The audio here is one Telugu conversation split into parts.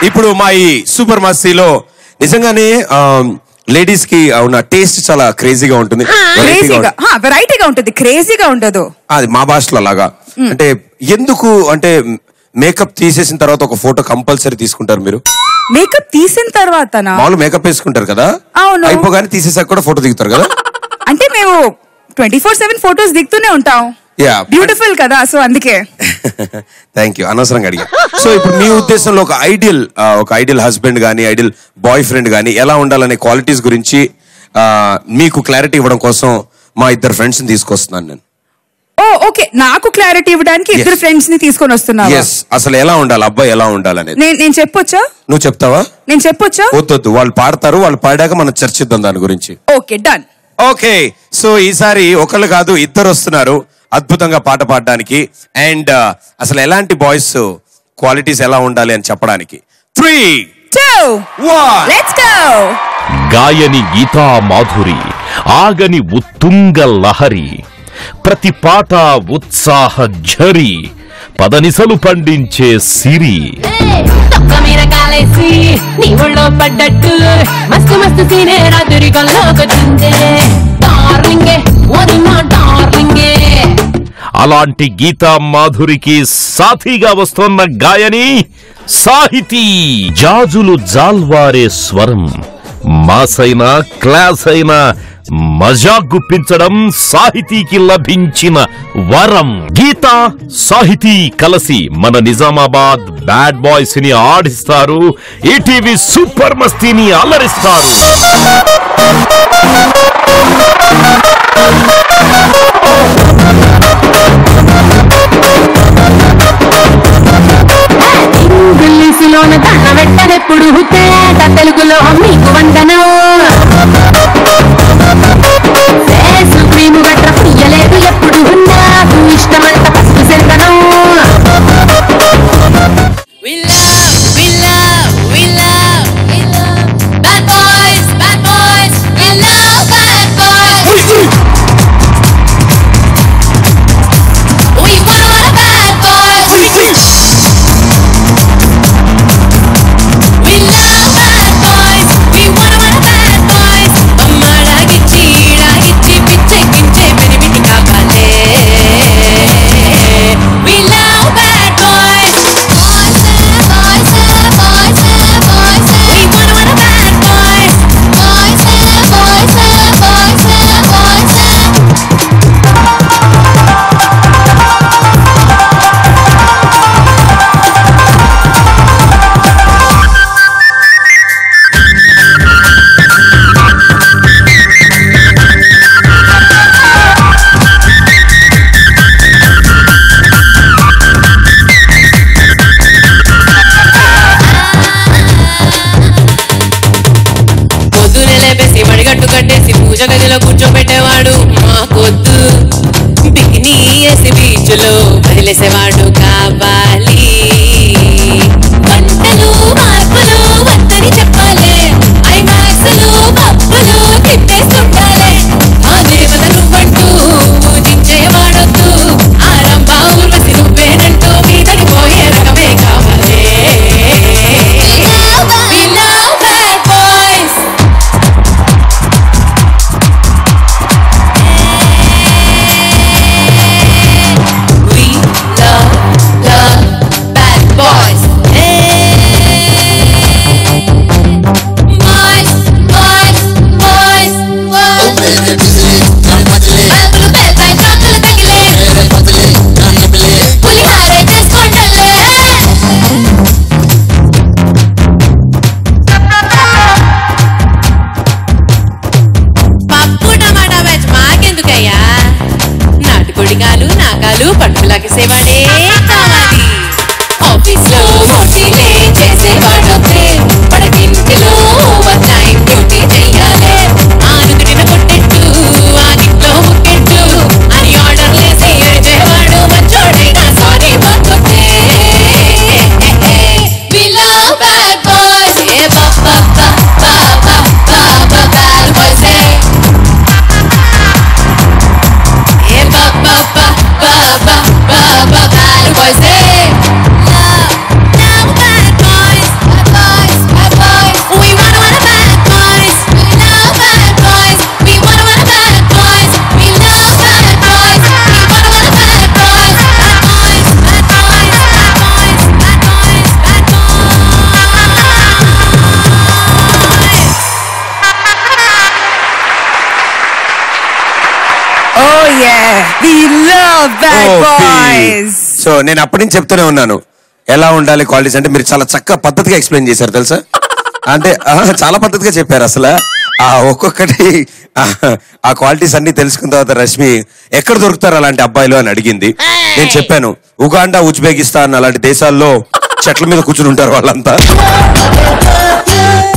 ఇప్పుడు మా ఈ సూపర్ మస్తీలో నిజంగానే లేడీస్ కి ఉన్న టేస్ట్ చాలా క్రేజీగా ఉంటుంది, వెరైటీగా ఉంటుంది, క్రేజీగా ఉండదు. అది మా భాషలో అలాగా. అంటే ఎందుకు అంటే మేకప్ తీసేసిన తర్వాత ఒక ఫోటో కంపల్సరీ తీసుకుంటారు మీరు? మేకప్ తీసిన తర్వాత మామూలు మేకప్ వేసుకుంటారు కదా, అయిపోగానే తీసేసాక కూడా ఫోటో దిగుతారు కదా. అంటే మేము 24/7 ఫోటోస్ దిగుతూనే ఉంటాం. బ్యూటిఫుల్ కదా, సో అందుకే. థ్యాంక్ యూ, అనవసరంగా అడిగా. సో ఇప్పుడు మీ ఉద్దేశంలో ఒక ఐడియల్ హస్బెండ్ గానీ ఐడియల్ బాయ్ ఫ్రెండ్ గానీ ఎలా ఉండాలనే క్వాలిటీస్ గురించి మీకు క్లారిటీ ఇవ్వడం కోసం మా ఇద్దరు ఫ్రెండ్స్ ని తీసుకొస్తున్నాను నేను. ఓకే, నాకు క్లారిటీ ఇవ్వడానికి ఇద్దరు ఫ్రెండ్స్ ని తీసుకొని వస్తున్నాను. అసలు ఎలా ఉండాలి, అబ్బాయి ఎలా ఉండాలనేది నేను చెప్పొచ్చా? నువ్వు చెప్తావా? నేను చెప్పొచ్చా? వద్దు, వాళ్ళు పాడతారు, వాళ్ళు పాడాక మనం చర్చిద్దాం దాని గురించి. Okay, done. ఓకే, సో ఈసారి ఒకళ్ళు కాదు ఇద్దరు వస్తున్నారు అద్భుతంగా పాట పాడడానికి. అండ్ అసలు ఎలాంటి బాయ్స్ క్వాలిటీస్ ఎలా ఉండాలి అని చెప్పడానికి. 3, 2, 1 లెట్స్ గో. గాయని గీతా మాధురి, ఆగని ఉత్తుంగ లహరి, ప్రతి పాట ఉత్సాహ ఝరి, పదనిసలు పండించే సిరి. నీ ఒళ్ళో పడ్డట్టు మస్తు మస్తు సీనే రాత్రి కొల్లోకొచ్చిందే డార్లింగే, ఓది నా డార్లింగే. అలాంటి గీతా మాధురికి సాథీగా వస్తున్న గాయని సాహితీ. జాజులు జాల్వారే స్వరం, మాసైనా క్లాస్ అయినా మజా గుప్పించడం సాహితీకి లభించిన వరం. గీతా సాహితీ కలసి మన నిజామాబాద్ బ్యాడ్ బాయ్స్ ని ఆడిస్తారు, ఈటీవీ సూపర్ మస్తీని అలరిస్తారు. ఇంగ్లీషులోన దండ పెట్టనెప్పుడు తేట తెలుగులో మీకు వందనం. ఫేస్ క్రీము గట్ర పుయ్యలేదు ఎప్పుడు, నాకు ఇష్టమంత పసుపు సెందనం. గదిలో కూర్చోబెట్టేవాడు మాకొద్దు, బికినీ వేసి బీచ్లో వదిలేసేవాడు కావాలి. వంటలు మార్పులు వద్దని చెప్పాలి, ఐమాక్స్లు పప్పులు తిప్పేస్తుండాలి. ఆ దేవతలు పట్టు పూజించేవాడొద్దు, ఆరంభ ఊర్వశి నువ్వేనంటూ మీదడిపోయే రకమే కావాలి. నాకాలు పట్టులాకి సేవాడే కావాలి. ఆఫీస్ లో మోటీలే చేసేవాడొద్దే, పడకింటిలో ఓవర్ టైం డ్యూటీ చెయ్యాలి. ఆనుకుడిన కొట్టెట్టు ఆదిట్లో ముక్కెట్టు అని ఆర్డర్ లేసి అడిచేవాడు మంచోడైనా sorry బాగొద్దే. We love bad boys, yeah, ba ba ba ba ba ba ba bad boys, hey. Yeah, ba ba ba ba ba ba ba bad boys, hey. Love, now bad boys, bad Oh yeah, we love bad boys. So నేను అప్పటి నుంచి చెప్తూనే ఉన్నాను ఎలా ఉండాలి క్వాలిటీస్ అంటే మీరు చాలా చక్కగా పద్ధతిగా ఎక్స్ప్లెయిన్ చేశారు తెలుసా అంటే చాలా పద్ధతిగా చెప్పారు అసలు ఒక్కొక్కటి ఆ క్వాలిటీస్ అన్ని తెలుసుకున్న తర్వాత రష్మి ఎక్కడ దొరుకుతారు అలాంటి అబ్బాయిలు అని అడిగింది నేను చెప్పాను ఉగాండా ఉజ్బెకిస్తాన్ అలాంటి దేశాల్లో చెట్ల మీద కూర్చుని ఉంటారు వాళ్ళంతా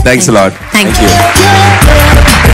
థ్యాంక్స్ లాట్ Thank you.